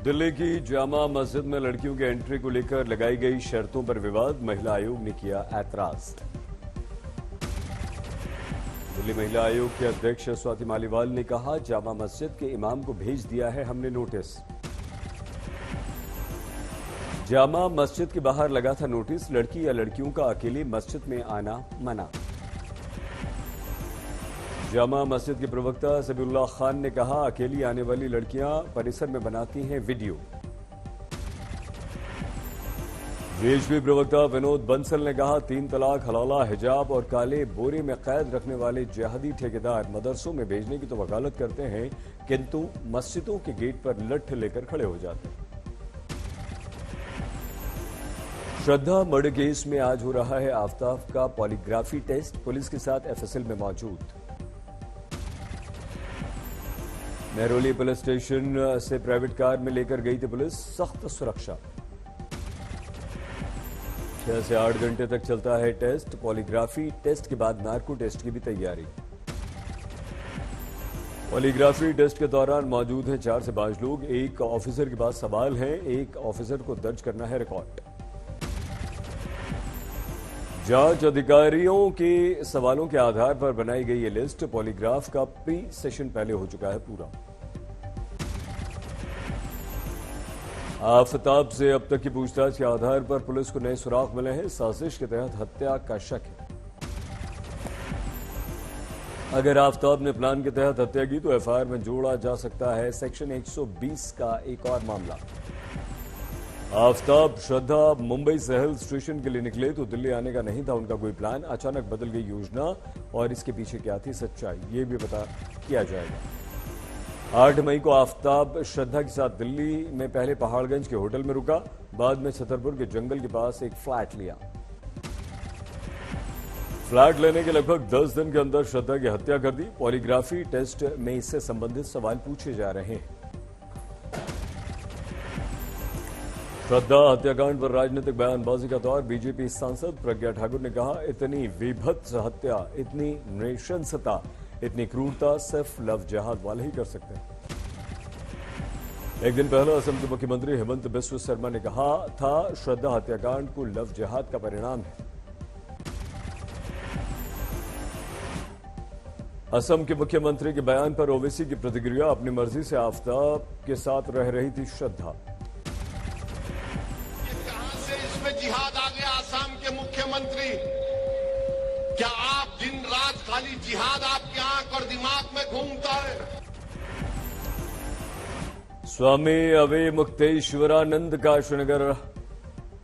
दिल्ली की जामा मस्जिद में लड़कियों के एंट्री को लेकर लगाई गई शर्तों पर विवाद, महिला आयोग ने किया ऐतराज। दिल्ली महिला आयोग के अध्यक्ष स्वाति मालीवाल ने कहा, जामा मस्जिद के इमाम को भेज दिया है हमने नोटिस। जामा मस्जिद के बाहर लगा था नोटिस, लड़की या लड़कियों का अकेले मस्जिद में आना मना। जामा मस्जिद के प्रवक्ता सबीउल्लाह खान ने कहा, अकेली आने वाली लड़कियां परिसर में बनाती हैं वीडियो। वीएचपी प्रवक्ता विनोद बंसल ने कहा, 3 तलाक, हलाला, हिजाब और काले बोरे में कैद रखने वाले जिहादी ठेकेदार मदरसों में भेजने की तो वकालत करते हैं, किंतु मस्जिदों के गेट पर लठ लेकर खड़े हो जाते हैं। श्रद्धा मर्डर केस में आज हो रहा है आफ्ताब का पॉलीग्राफी टेस्ट, पुलिस के साथ एफएसएल में मौजूद। मेहरौली पुलिस स्टेशन से प्राइवेट कार में लेकर गई थी पुलिस, सख्त सुरक्षा। 6 से 8 घंटे तक चलता है टेस्ट। पॉलीग्राफी टेस्ट के बाद नार्को टेस्ट की भी तैयारी। पॉलीग्राफी टेस्ट के दौरान मौजूद हैं 4 से 5 लोग। एक ऑफिसर के पास सवाल हैं, एक ऑफिसर को दर्ज करना है रिकॉर्ड। जांच अधिकारियों के सवालों के आधार पर बनाई गई ये लिस्ट। पॉलीग्राफ का प्री सेशन पहले हो चुका है पूरा। आफ्ताब से अब तक की पूछताछ के आधार पर पुलिस को नए सुराग मिले हैं। साजिश के तहत हत्या का शक है। अगर आफ्ताब ने प्लान के तहत हत्या की तो एफआईआर में जोड़ा जा सकता है सेक्शन 120 का एक और मामला। आफ्ताब श्रद्धा मुंबई से हिल स्टेशन के लिए निकले तो दिल्ली आने का नहीं था उनका कोई प्लान। अचानक बदल गई योजना और इसके पीछे क्या थी सच्चाई, ये भी पता किया जाएगा। 8 मई को आफ्ताब श्रद्धा के साथ दिल्ली में पहले पहाड़गंज के होटल में रुका, बाद में छतरपुर के जंगल के पास एक फ्लैट लिया। फ्लैट लेने के लगभग 10 दिन के अंदर श्रद्धा की हत्या कर दी। पॉलीग्राफी टेस्ट में इससे संबंधित सवाल पूछे जा रहे हैं। श्रद्धा हत्याकांड पर राजनीतिक बयानबाजी का दौर। बीजेपी सांसद प्रज्ञा ठाकुर ने कहा, इतनी विभत्स हत्या, इतनी नृशंसता, इतनी क्रूरता सिर्फ लव जिहाद वाले ही कर सकते हैं। एक दिन पहले असम के मुख्यमंत्री हेमंत बिस्व शर्मा ने कहा था, श्रद्धा हत्याकांड को लव जिहाद का परिणाम है। असम के मुख्यमंत्री के बयान पर ओवैसी की प्रतिक्रिया, अपनी मर्जी से आफ्ताब के साथ रह रही थी श्रद्धा। जिहाद आ गया असम के मुख्यमंत्री, क्या आप दिन रात खाली जिहाद आपकी आंख और दिमाग में घूमता है? स्वामी अवे मुक्तेश्वरानंद का श्रीनगर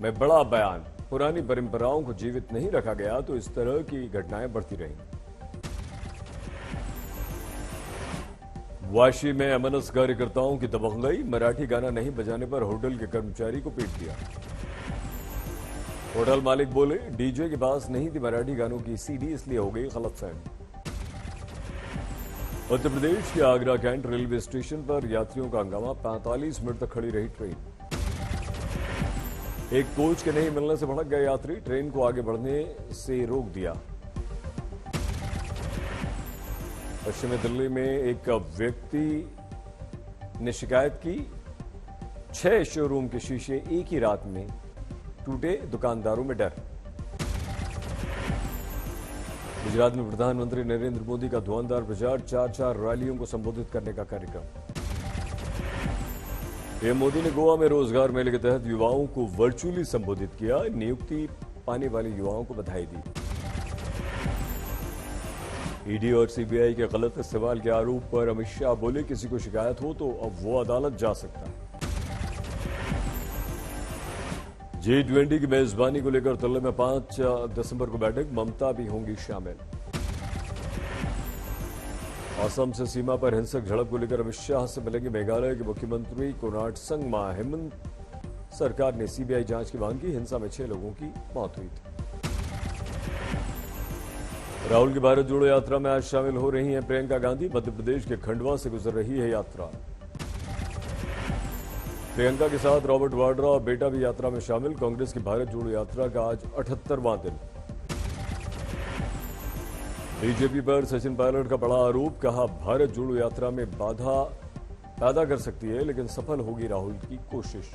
में बड़ा बयान। पुरानी परंपराओं को जीवित नहीं रखा गया तो इस तरह की घटनाएं बढ़ती रहीं। वाशी में एमएनएस कार्यकर्ताओं की दबंगई, मराठी गाना नहीं बजाने पर होटल के कर्मचारी को पीट दिया। होटल मालिक बोले, डीजे के पास नहीं थी मराठी गानों की सीडी, इसलिए हो गई गलतफहमी। उत्तर प्रदेश के आगरा कैंट रेलवे स्टेशन पर यात्रियों का हंगामा, 45 मिनट तक खड़ी रही ट्रेन। एक कोच के नहीं मिलने से भड़क गए यात्री, ट्रेन को आगे बढ़ने से रोक दिया। पश्चिमी दिल्ली में एक व्यक्ति ने शिकायत की, 6 शोरूम के शीशे एक ही रात में टूटे, दुकानदारों में डर। गुजरात में प्रधानमंत्री नरेंद्र मोदी का धुआंधार प्रचार, 4 रैलियों को संबोधित करने का कार्यक्रम। पीएम मोदी ने गोवा में रोजगार मेले के तहत युवाओं को वर्चुअली संबोधित किया, नियुक्ति पाने वाले युवाओं को बधाई दी। ईडी और सीबीआई के गलत इस्तेमाल के आरोप पर अमित शाह बोले, किसी को शिकायत हो तो अब वो अदालत जा सकता है। G20 की मेजबानी को लेकर दिल्ली में 5 दिसंबर को बैठक, ममता भी होंगी शामिल। असम से सीमा पर हिंसक झड़प को लेकर अमित शाह से मिलेंगे मेघालय के मुख्यमंत्री कोनराड संगमा। हेमंत सरकार ने सीबीआई जांच की मांग की, हिंसा में 6 लोगों की मौत हुई थी। राहुल की भारत जोड़ो यात्रा में आज शामिल हो रही हैं प्रियंका गांधी। मध्य प्रदेश के खंडवा से गुजर रही है यात्रा। प्रियंका के साथ रॉबर्ट वाड्रा और बेटा भी यात्रा में शामिल। कांग्रेस की भारत जोड़ो यात्रा का आज 78वां दिन। बीजेपी पर सचिन पायलट का बड़ा आरोप, कहा भारत जोड़ो यात्रा में बाधा पैदा कर सकती है, लेकिन सफल होगी राहुल की कोशिश।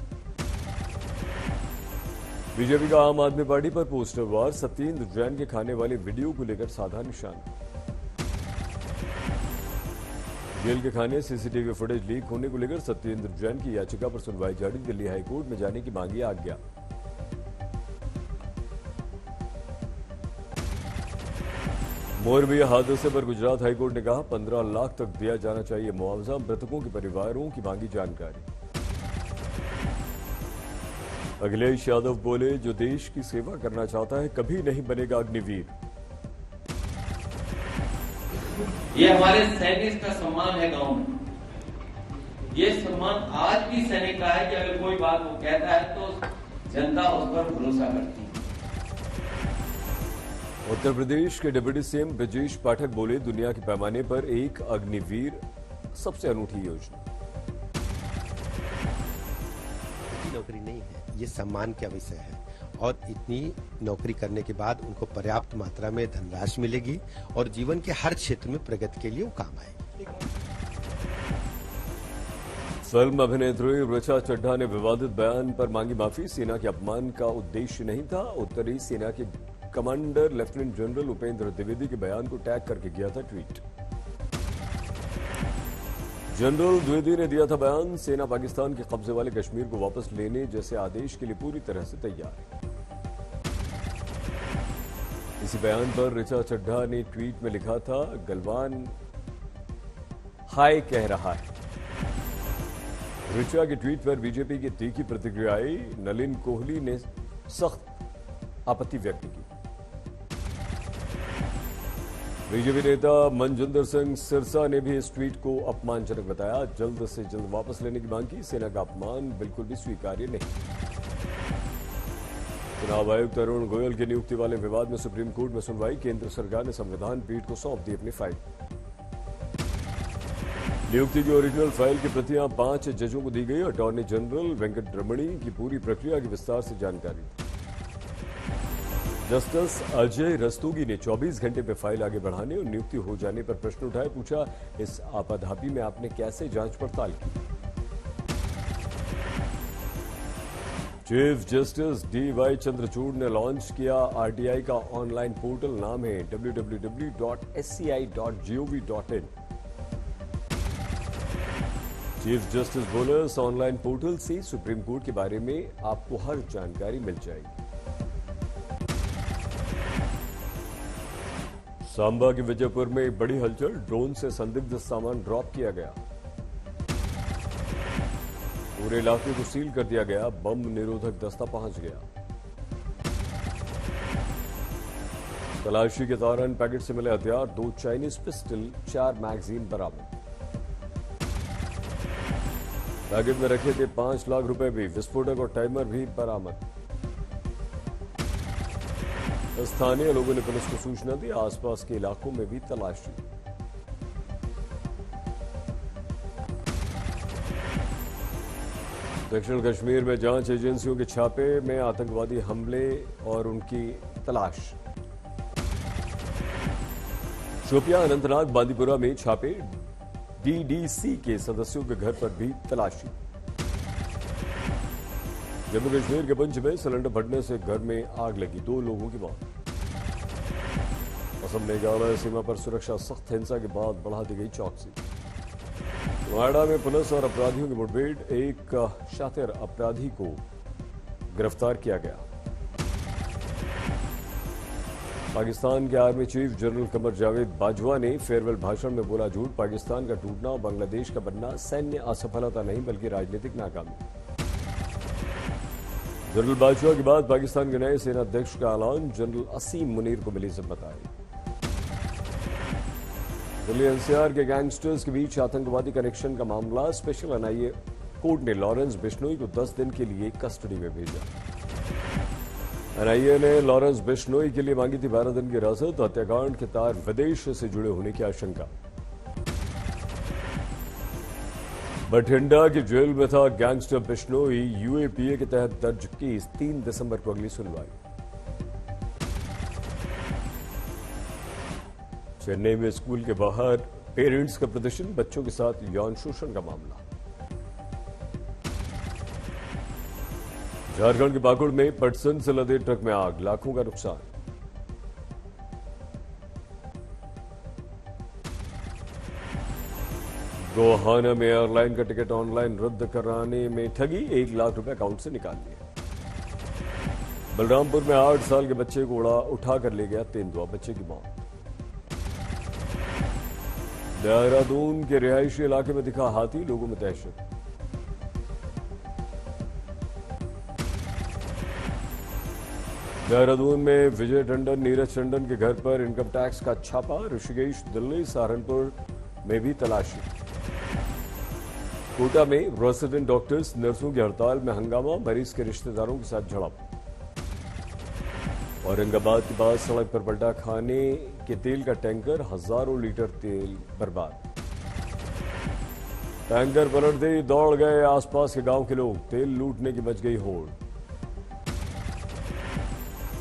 बीजेपी का आम आदमी पार्टी पर पोस्टर वार, सत्येंद्र जैन के खाने वाले वीडियो को लेकर साधा निशाना। जेल के खाने सीसीटीवी फुटेज लीक होने को लेकर सत्येंद्र जैन की याचिका पर सुनवाई जारी, दिल्ली हाईकोर्ट में जाने की मांगी आज्ञा। मोरबी हादसे पर गुजरात हाईकोर्ट ने कहा 15 लाख तक दिया जाना चाहिए मुआवजा, मृतकों के परिवारों की मांगी जानकारी। अखिलेश यादव बोले, जो देश की सेवा करना चाहता है कभी नहीं बनेगा अग्निवीर। ये हमारे सैनिक का सम्मान है गांव में। ये सम्मान आज भी सैनिक का है कि अगर कोई बात वो कहता है तो जनता उस पर भरोसा करती है। उत्तर प्रदेश के डिप्टी सीएम ब्रजेश पाठक बोले, दुनिया के पैमाने पर एक अग्निवीर सबसे अनूठी योजना। नौकरी नहीं है, ये सम्मान का विषय है और इतनी नौकरी करने के बाद उनको पर्याप्त मात्रा में धनराशि मिलेगी और जीवन के हर क्षेत्र में प्रगति के लिए वो काम आएगी। फिल्म अभिनेत्री ऋचा चड्ढा ने विवादित बयान पर मांगी माफी, सेना के अपमान का उद्देश्य नहीं था। उत्तरी सेना के commander lieutenant general Upendra Dwivedi के बयान को टैग करके किया था ट्वीट। जनरल द्विवेदी ने दिया था बयान, सेना पाकिस्तान के कब्जे वाले कश्मीर को वापस लेने जैसे आदेश के लिए पूरी तरह से तैयार है। इसी बयान पर ऋचा चड्ढा ने ट्वीट में लिखा था, गलवान हाय कह रहा है। ऋचा के ट्वीट पर बीजेपी की तीखी प्रतिक्रिया आई, नलिन कोहली ने सख्त आपत्ति व्यक्त की। बीजेपी नेता मनजिंदर सिंह सिरसा ने भी इस ट्वीट को अपमानजनक बताया, जल्द से जल्द वापस लेने की मांग की। सेना का अपमान बिल्कुल भी स्वीकार्य नहीं। चुनाव आयुक्त अरुण गोयल की नियुक्ति वाले विवाद में सुप्रीम कोर्ट में सुनवाई, केंद्र सरकार ने संविधान पीठ को सौंप दी अपनी फाइल। नियुक्ति की ओरिजिनल फाइल की प्रतियां 5 जजों को दी गई। अटॉर्नी जनरल वेंकट रमणी की पूरी प्रक्रिया की विस्तार से जानकारी। जस्टिस अजय रस्तोगी ने 24 घंटे में फाइल आगे बढ़ाने और नियुक्ति हो जाने पर प्रश्न उठाए, पूछा, इस आपाधापी में आपने कैसे जांच पड़ताल की। चीफ जस्टिस डीवाई चंद्रचूड़ ने लॉन्च किया आरटीआई का ऑनलाइन पोर्टल, नाम है www.sci.gov.in। चीफ जस्टिस बोले, इस ऑनलाइन पोर्टल से सुप्रीम कोर्ट के बारे में आपको हर जानकारी मिल जाएगी। सांबा के विजयपुर में एक बड़ी हलचल, ड्रोन से संदिग्ध सामान ड्रॉप किया गया। पूरे इलाके को सील कर दिया गया, बम निरोधक दस्ता पहुंच गया। तलाशी के दौरान पैकेट से मिले हथियार, 2 चाइनीज पिस्टल, 4 मैगजीन बरामद। पैकेट में रखे थे 5 लाख रुपए भी, विस्फोटक और टाइमर भी बरामद। स्थानीय लोगों ने पुलिस को सूचना दी, आसपास के इलाकों में भी तलाशी। दक्षिण कश्मीर में जांच एजेंसियों के छापे में आतंकवादी हमले और उनकी तलाश। शोपियां, अनंतनाग, बांदीपुरा में छापे, डीडीसी के सदस्यों के घर पर भी तलाशी। जम्मू कश्मीर के पुंछ में सिलेंडर फटने से घर में आग लगी, 2 लोगों की मौत। असम मेघालय सीमा पर सुरक्षा सख्त, हिंसा के बाद बढ़ा दी गई चौकसी। नोएडा में पुलिस और अपराधियों की मुठभेड़, एक शातिर अपराधी को गिरफ्तार किया गया। पाकिस्तान के army chief general Qamar Javed Bajwa ने फेयरवेल भाषण में बोला झूठ, पाकिस्तान का टूटना और बांग्लादेश का बनना सैन्य असफलता नहीं बल्कि राजनीतिक नाकामी। जनरल बाजवा के बाद पाकिस्तान के नए सेनाध्यक्ष का ऐलान, जनरल असीम मुनीर को मिली जिम्मेदारी। दिल्ली एनसीआर के गैंगस्टर्स के बीच आतंकवादी कनेक्शन का मामला, स्पेशल एनआईए कोर्ट ने लॉरेंस बिश्नोई को 10 दिन के लिए कस्टडी में भेजा। एनआईए ने लॉरेंस बिश्नोई के लिए मांगी थी 12 दिन की हिरासत, हत्याकांड के तार विदेश से जुड़े होने की आशंका। बठिंडा की जेल में था गैंगस्टर बिश्नोई, यूएपीए के तहत दर्ज केस, 3 दिसंबर को अगली सुनवाई। चेन्नई में स्कूल के बाहर पेरेंट्स का प्रदर्शन, बच्चों के साथ यौन शोषण का मामला। झारखंड के पाकुड़ में पटसन से लदे ट्रक में आग, लाखों का नुकसान। गोहाना में एयरलाइन का टिकट ऑनलाइन रद्द कराने में ठगी, 1 लाख रुपए अकाउंट से निकाल लिए। बलरामपुर में 8 साल के बच्चे को उठाकर ले गया तेंदुआ, बच्चे की मौत। देहरादून के रिहायशी इलाके में दिखा हाथी, लोगों में दहशत। देहरादून में विजय टंडन, नीरज टंडन के घर पर इनकम टैक्स का छापा, ऋषिकेश, दिल्ली, सहारनपुर में भी तलाशी। कोटा में रेसिडेंट डॉक्टर्स, नर्सों की हड़ताल में हंगामा, मरीज के रिश्तेदारों के साथ झड़प। औरंगाबाद के पास सड़क पर पलटा खाने के तेल का टैंकर, हजारों लीटर तेल बर्बाद। टैंकर पलटते ही दौड़ गए आसपास के गांव के लोग, तेल लूटने की मच गई होड़।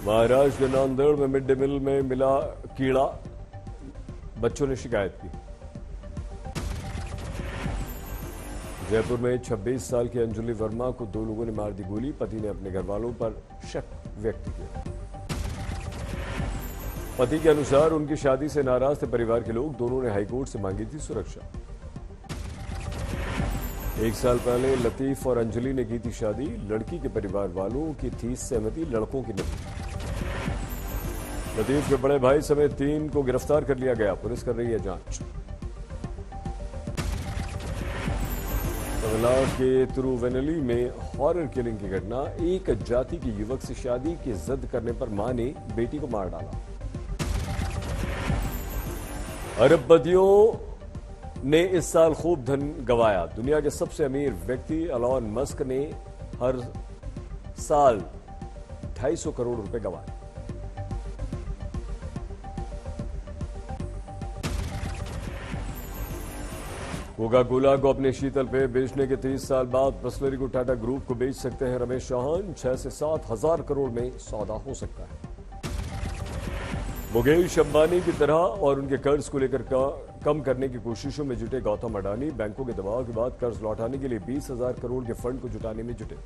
महाराष्ट्र के नांदेड़ में मिड डे मील में मिला कीड़ा, बच्चों ने शिकायत की। जयपुर में 26 साल की अंजलि वर्मा को 2 लोगों ने मार दी गोली, पति ने अपने घर वालों पर शक व्यक्त किया। पति के अनुसार उनकी शादी से नाराज थे परिवार के लोग, दोनों ने हाईकोर्ट से मांगी थी सुरक्षा। 1 साल पहले लतीफ और अंजलि ने की थी शादी, लड़की के परिवार वालों की थी सहमति, लड़कों की नहीं। लतीफ के बड़े भाई समेत 3 को गिरफ्तार कर लिया गया, पुलिस कर रही है जांच। तमिलनाडु के तिरुवेनली में हॉरर किलिंग की घटना, एक जाति के युवक से शादी की जिद करने पर मां ने बेटी को मार डाला। अरबपतियों ने इस साल खूब धन गंवाया, दुनिया के सबसे अमीर व्यक्ति एलॉन मस्क ने हर साल 250 करोड़ रुपए गंवाए। कोका कोला को अपने शीतल पेय बेचने के 30 साल बाद बिसलेरी को टाटा ग्रुप को बेच सकते हैं रमेश चौहान, 6 से 7 हजार करोड़ में सौदा हो सकता है। मुकेश अंबानी की तरह और उनके कर्ज को लेकर कम करने की कोशिशों में जुटे गौतम अडानी, बैंकों के दबाव के बाद कर्ज लौटाने के लिए 20,000 करोड़ के फंड को जुटाने में जुटे।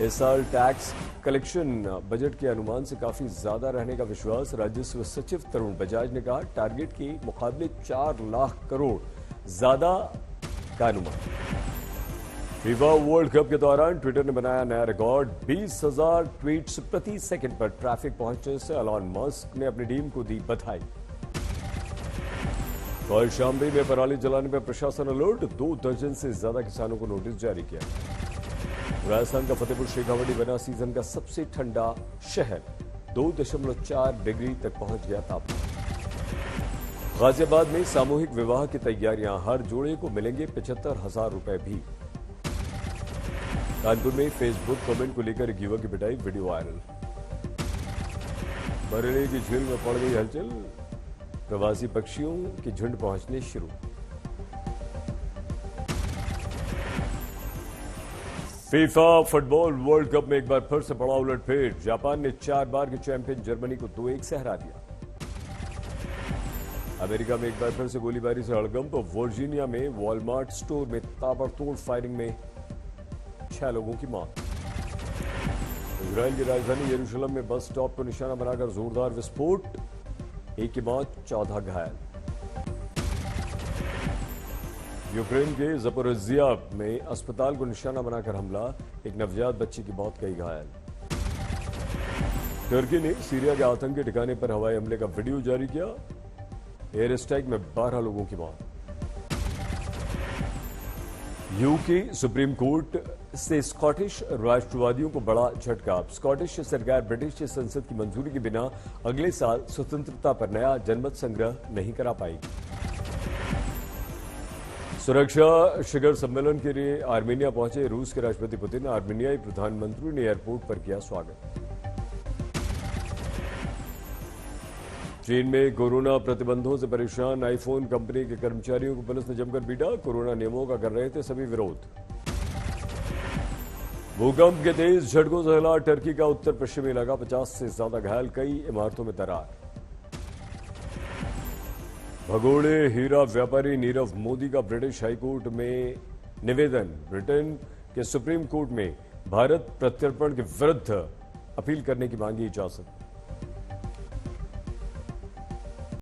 इस साल टैक्स कलेक्शन बजट के अनुमान से काफी ज्यादा रहने का विश्वास, राजस्व सचिव तरुण बजाज ने कहा, टारगेट के मुकाबले 4 लाख करोड़ ज्यादा का अनुमान। फीफा वर्ल्ड कप के दौरान ट्विटर ने बनाया नया रिकॉर्ड, 20,000 ट्वीट्स प्रति सेकंड पर ट्रैफिक पहुंचने से एलॉन मस्क ने अपनी टीम को दी बधाई। और शामली में पराली जलाने पर प्रशासन अलर्ट, 2 दर्जन से ज्यादा किसानों को नोटिस जारी किया। राजस्थान का फतेहपुर शेखावटी बना सीजन का सबसे ठंडा शहर, 2.4 डिग्री तक पहुंच गया तापमान। गाजियाबाद में सामूहिक विवाह की तैयारियां, हर जोड़े को मिलेंगे 75,000 रुपए भी। कानपुर में फेसबुक कमेंट को लेकर एक युवक की पिटाई, वीडियो वायरल। बरेली की झील में पड़ गई हलचल, प्रवासी पक्षियों की झुंड पहुंचने शुरू। फीफा फुटबॉल वर्ल्ड कप में एक बार फिर से बड़ा उलटफेर, जापान ने 4 बार के चैंपियन जर्मनी को 2-1 से हरा दिया। अमेरिका में एक बार फिर से गोलीबारी से हड़कंप, वर्जीनिया में वॉलमार्ट स्टोर में ताबड़तोड़ फायरिंग में 6 लोगों की मौत। इजराइल की राजधानी यरूशलेम में बस स्टॉप को निशाना बनाकर जोरदार विस्फोट, 1 की मौत, 14 घायल। यूक्रेन के ज़पोरिज़िया में अस्पताल को निशाना बनाकर हमला, एक नवजात बच्ची की मौत, कई घायल। टर्की ने सीरिया के आतंकी ठिकाने पर हवाई हमले का वीडियो जारी किया, एयर स्ट्राइक में 12 लोगों की मौत। यूके सुप्रीम कोर्ट से स्कॉटिश राष्ट्रवादियों को बड़ा झटका, स्कॉटिश सरकार ब्रिटिश संसद की मंजूरी के बिना अगले साल स्वतंत्रता पर नया जनमत संग्रह नहीं करा पाएगी। सुरक्षा शिखर सम्मेलन के लिए आर्मेनिया पहुंचे रूस के राष्ट्रपति पुतिन, आर्मेनियाई प्रधानमंत्री ने एयरपोर्ट पर किया स्वागत। चीन में कोरोना प्रतिबंधों से परेशान आईफोन कंपनी के कर्मचारियों को पुलिस ने जमकर पीटा, कोरोना नियमों का कर रहे थे सभी विरोध। भूकंप के तेज झटकों से हिला टर्की का उत्तर पश्चिमी इलाका, 50 से ज्यादा घायल, कई इमारतों में दरार। भगोड़े हीरा व्यापारी नीरव मोदी का ब्रिटिश हाईकोर्ट में निवेदन, ब्रिटेन के सुप्रीम कोर्ट में भारत प्रत्यर्पण के विरुद्ध अपील करने की मांगी इजाजत।